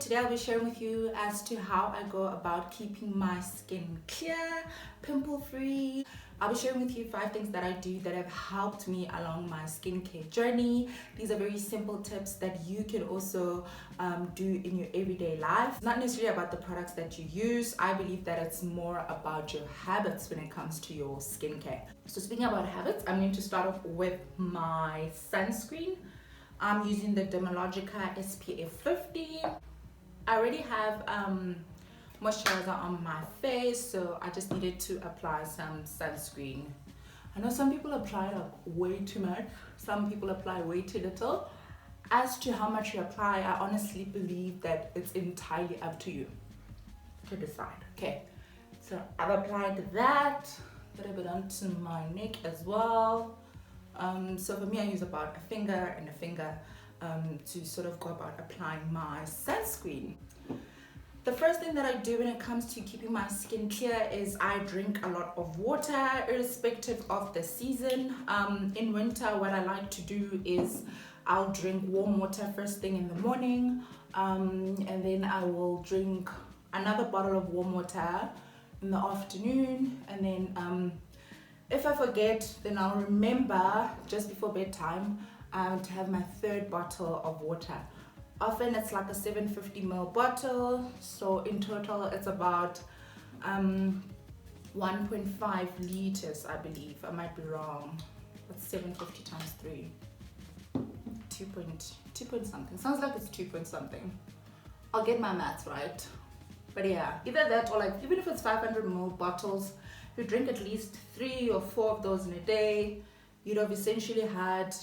today I'll be sharing with you as to how I go about keeping my skin clear, pimple free. I'll be sharing with you 5 things that I do that have helped me along my skincare journey. These are very simple tips that you can also do in your everyday life. It's not necessarily about the products that you use. I believe that it's more about your habits when it comes to your skincare. So speaking about habits, I'm going to start off with my sunscreen. I'm using the Dermalogica SPF 50. I already have moisturizer on my face, so I just needed to apply some sunscreen. I know some people apply like way too much, some people apply way too little. As to how much you apply, I honestly believe that it's entirely up to you to decide. Okay, so I've applied that, a little bit onto my neck as well. So for me, I use about a finger and a finger to sort of go about applying my sunscreen. The first thing that I do when it comes to keeping my skin clear is I drink a lot of water, irrespective of the season. In winter, what I like to do is I'll drink warm water first thing in the morning, and then I will drink another bottle of warm water in the afternoon, and then if I forget, then I'll remember just before bedtime to have my 3rd bottle of water. Often it's like a 750 ml bottle, so in total it's about 1.5 liters, I believe. I might be wrong. What's 750 times 3? 2 point something. Sounds like it's 2 point something. I'll get my maths right. But yeah, either that or like even if it's 500 ml bottles, if you drink at least 3 or 4 of those in a day, you'd have essentially had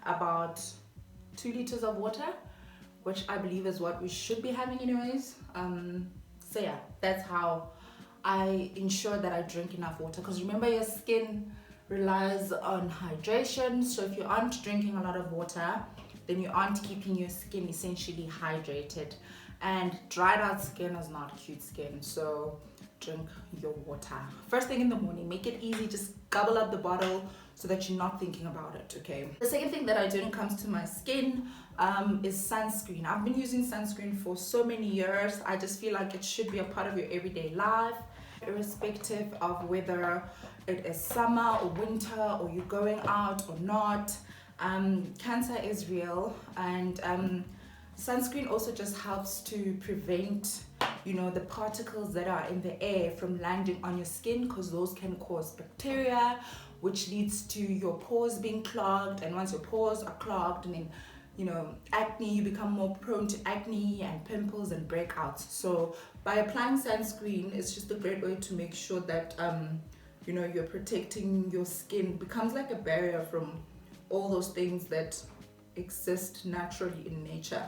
about 2 liters of water, which I believe is what we should be having anyways. So yeah, that's how I ensure that I drink enough water, because remember, your skin relies on hydration. So if you aren't drinking a lot of water, then you aren't keeping your skin essentially hydrated, and dried out skin is not cute skin. So drink your water first thing in the morning. Make it easy, just gobble up the bottle so that you're not thinking about it. Okay, the second thing that I do when it comes to my skin is sunscreen. I've been using sunscreen for so many years. I just feel like it should be a part of your everyday life, irrespective of whether it is summer or winter, or you're going out or not. Cancer is real, and sunscreen also just helps to prevent, you know, the particles that are in the air from landing on your skin, because those can cause bacteria, which leads to your pores being clogged. And once your pores are clogged, and then, you know, acne, you become more prone to acne and pimples and breakouts. So by applying sunscreen, it's just a great way to make sure that you know, you're protecting your skin. Becomes like a barrier from all those things that exist naturally in nature.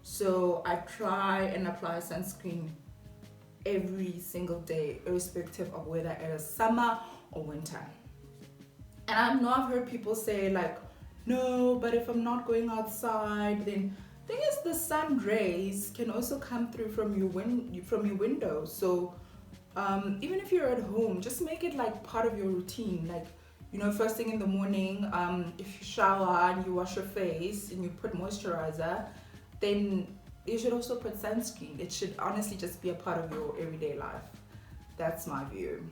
So I try and apply sunscreen every single day, irrespective of whether it is summer or winter. And I know I've heard people say like, no, but if I'm not going outside, then thing is, the sun rays can also come through from your window. So even if you're at home, just make it like part of your routine. Like, you know, first thing in the morning, if you shower and you wash your face and you put moisturizer, then you should also put sunscreen. It should honestly just be a part of your everyday life. That's my view.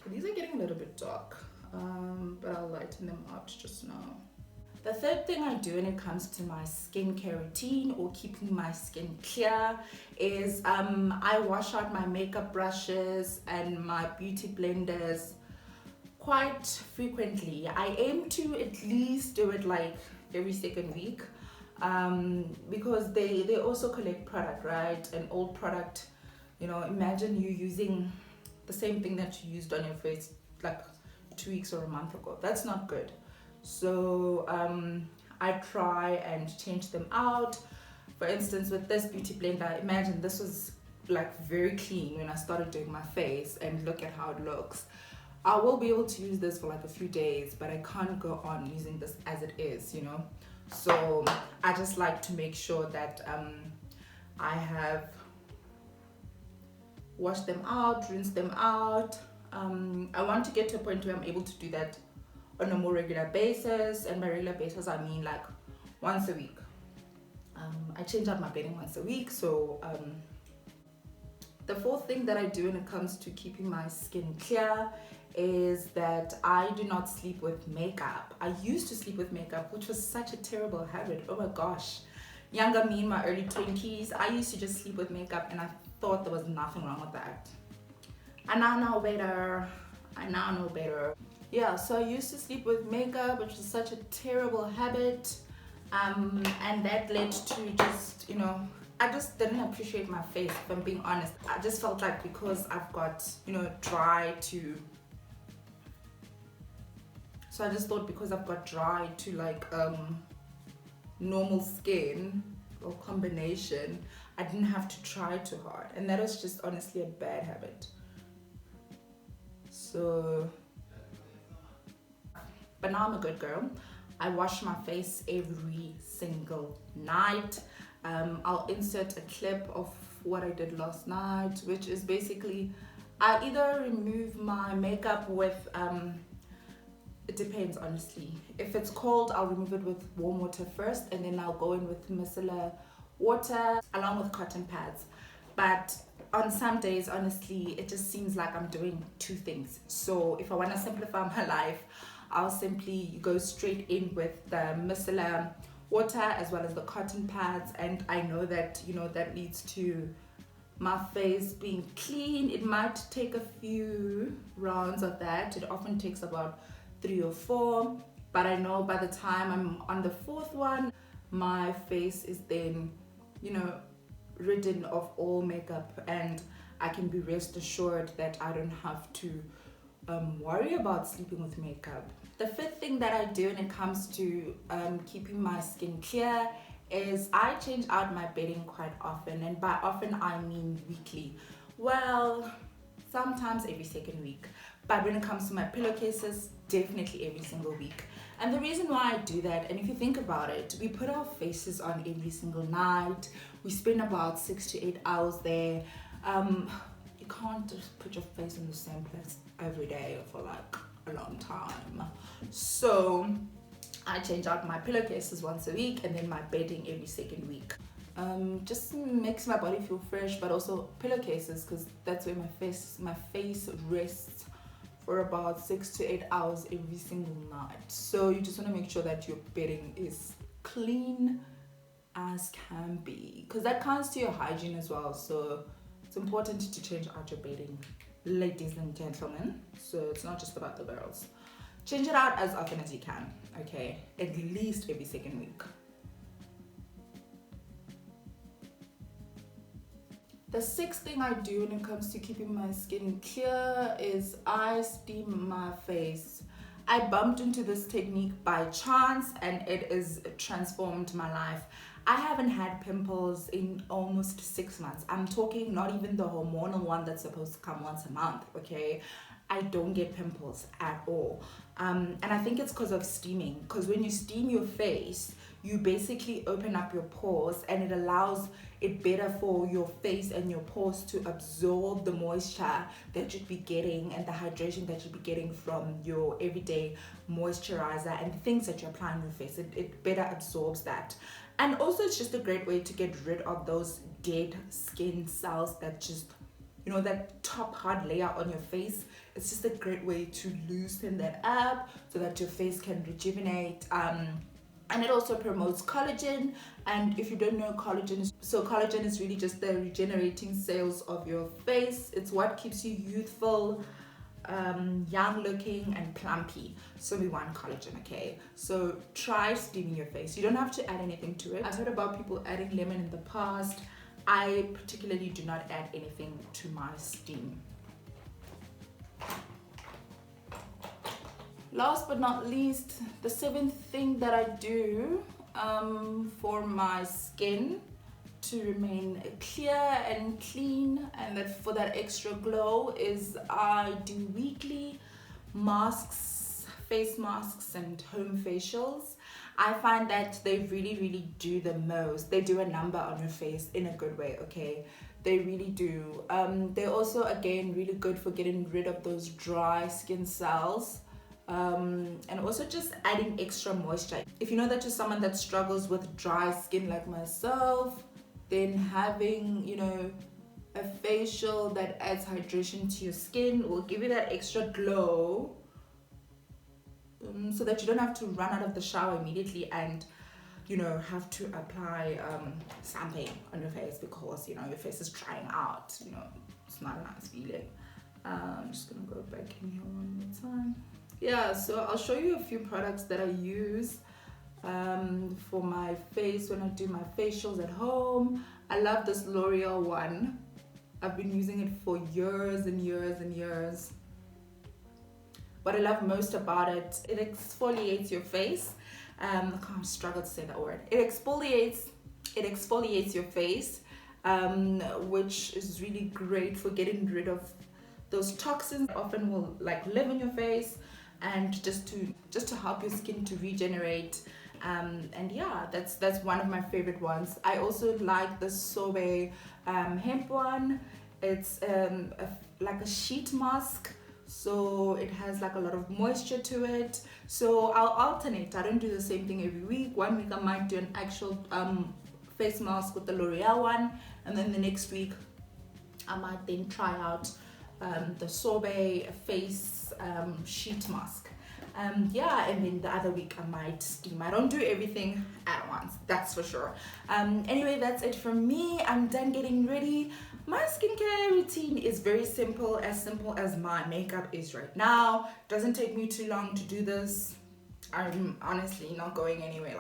These are getting a little bit dark, but I'll lighten them out just now. The third thing I do when it comes to my skincare routine or keeping my skin clear is I wash out my makeup brushes and my beauty blenders quite frequently. I aim to at least do it like every 2nd week, because they also collect product, right? An old product, you know, imagine you using the same thing that you used on your face like 2 weeks or a month ago. That's not good. So I try and change them out. For instance, with this beauty blender, imagine this was like very clean when I started doing my face, and look at how it looks. I will be able to use this for like a few days, but I can't go on using this as it is, you know. So I just like to make sure that I have washed them out, rinsed them out. I want to get to a point where I'm able to do that on a more regular basis, and by regular basis I mean like once a week. I change out my bedding once a week. So the fourth thing that I do when it comes to keeping my skin clear is that I do not sleep with makeup. I used to sleep with makeup, which was such a terrible habit. Oh my gosh. Younger me in my early 20s, I used to just sleep with makeup and I thought there was nothing wrong with that. I now know better. I now know better. Yeah, so I used to sleep with makeup, which was such a terrible habit. And that led to just, you know, I just didn't appreciate my face, if I'm being honest. I just felt like because I've got, you know, so I just thought because I've got dry to like normal skin or combination, I didn't have to try too hard. And that was just honestly a bad habit. So, but now I'm a good girl. I wash my face every single night. I'll insert a clip of what I did last night, which is basically I either remove my makeup with it depends honestly. If it's cold, I'll remove it with warm water first, and then I'll go in with micellar water along with cotton pads. But on some days, honestly, it just seems like I'm doing two things. So if I want to simplify my life, I'll simply go straight in with the micellar water as well as the cotton pads, and I know that, you know, that leads to my face being clean. It might take a few rounds of that. It often takes about 3 or 4, but I know by the time I'm on the 4th one, my face is then, you know, ridden of all makeup, and I can be rest assured that I don't have to worry about sleeping with makeup. The 5th thing that I do when it comes to keeping my skin clear is I change out my bedding quite often, and by often I mean weekly. Well, sometimes every second week, but when it comes to my pillowcases, definitely every single week. And the reason why I do that, and if you think about it, we put our faces on every single night. We spend about 6 to 8 hours there. You can't just put your face in the same place every day for like a long time. So I change out my pillowcases once a week, and then my bedding every second week. Just makes my body feel fresh, but also pillowcases, because that's where my face rests for about 6 to 8 hours every single night. So you just want to make sure that your bedding is clean as can be, because that counts to your hygiene as well. So it's important to change out your bedding, ladies and gentlemen. So it's not just about the girls. Change it out as often as you can, okay? At least every second week. The 6th thing I do when it comes to keeping my skin clear is I steam my face. I bumped into this technique by chance, and it has transformed my life. I haven't had pimples in almost 6 months. I'm talking not even the hormonal one that's supposed to come once a month, okay? I don't get pimples at all. And I think it's because of steaming, because when you steam your face, you basically open up your pores, and it allows it better for your face and your pores to absorb the moisture that you'd be getting and the hydration that you'd be getting from your everyday moisturizer and the things that you apply on your face. It better absorbs that. And also it's just a great way to get rid of those dead skin cells that just, you know, that top hard layer on your face. It's just a great way to loosen that up so that your face can rejuvenate. And it also promotes collagen. And if you don't know collagen, so collagen is really just the regenerating cells of your face. It's what keeps you youthful, young looking and plumpy. So we want collagen, okay? So try steaming your face. You don't have to add anything to it. I've heard about people adding lemon in the past. I particularly do not add anything to my steam. Last but not least, the 7th thing that I do for my skin to remain clear and clean, and that for that extra glow, is I do weekly masks, face masks and home facials. I find that they really do the most. They do a number on your face in a good way, okay? They really do. They're also, again, really good for getting rid of those dry skin cells. And also just adding extra moisture. If you know that you're someone that struggles with dry skin like myself, then having, you know, a facial that adds hydration to your skin will give you that extra glow, so that you don't have to run out of the shower immediately and, you know, have to apply something on your face because, you know, your face is drying out. You know, it's not a nice feeling. I'm just gonna go back in here one more time. Yeah, so I'll show you a few products that I use for my face when I do my facials at home. I love this L'Oreal one. I've been using it for years and years and years. What I love most about it, it exfoliates your face. I can't struggle to say that word. It exfoliates your face, which is really great for getting rid of those toxins that often will like live in your face, and just to help your skin to regenerate. And yeah, that's one of my favorite ones. I also like the Sobe hemp one. It's like a sheet mask, so it has like a lot of moisture to it. So I'll alternate. I don't do the same thing every week. One week I might do an actual face mask with the L'Oreal one, and then the next week I might then try out the Sobe face sheet mask. Yeah, and then the other week I might steam. I don't do everything at once, that's for sure. Anyway, that's it from me. I'm done getting ready. My skincare routine is very simple as my makeup is right now. Doesn't take me too long to do this. I'm honestly not going anywhere.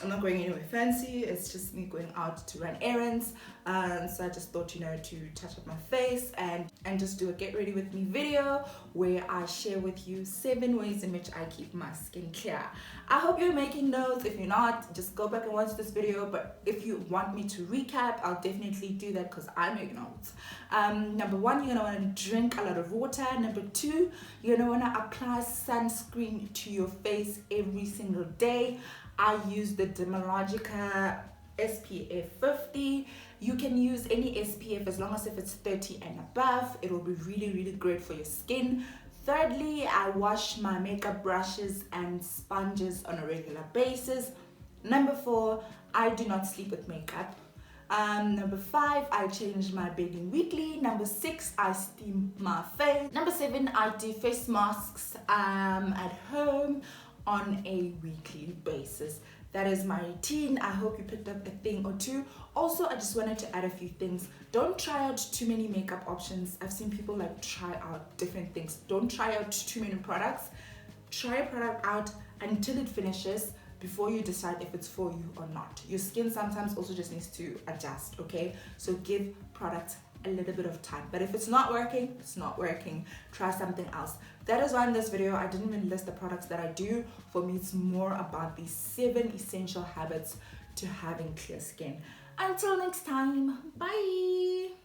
I'm not going anywhere fancy. It's just me going out to run errands. So I just thought, you know, to touch up my face and just do a get ready with me video where I share with you 7 ways in which I keep my skin clear. I hope you're making notes. If you're not, just go back and watch this video. But if you want me to recap, I'll definitely do that because I make notes. Number 1, you're gonna want to drink a lot of water. Number 2, you're gonna want to apply sunscreen to your face every single day. I use the Dermalogica SPF 50. You can use any SPF as long as if it's 30 and above. It will be really, really great for your skin. Thirdly, I wash my makeup brushes and sponges on a regular basis. Number 4, I do not sleep with makeup. Number 5, I change my bedding weekly. Number 6, I steam my face. Number 7, I do face masks at home on a weekly basis. That is my routine. I hope you picked up a thing or two. Also, I just wanted to add a few things. Don't try out too many makeup options. I've seen people like try out different things. Don't try out too many products. Try a product out until it finishes before you decide if it's for you or not. Your skin sometimes also just needs to adjust, okay? So give products a little bit of time. But if it's not working, it's not working. Try something else. That is why in this video, I didn't even list the products that I do. For me, it's more about these 7 essential habits to having clear skin. Until next time, bye.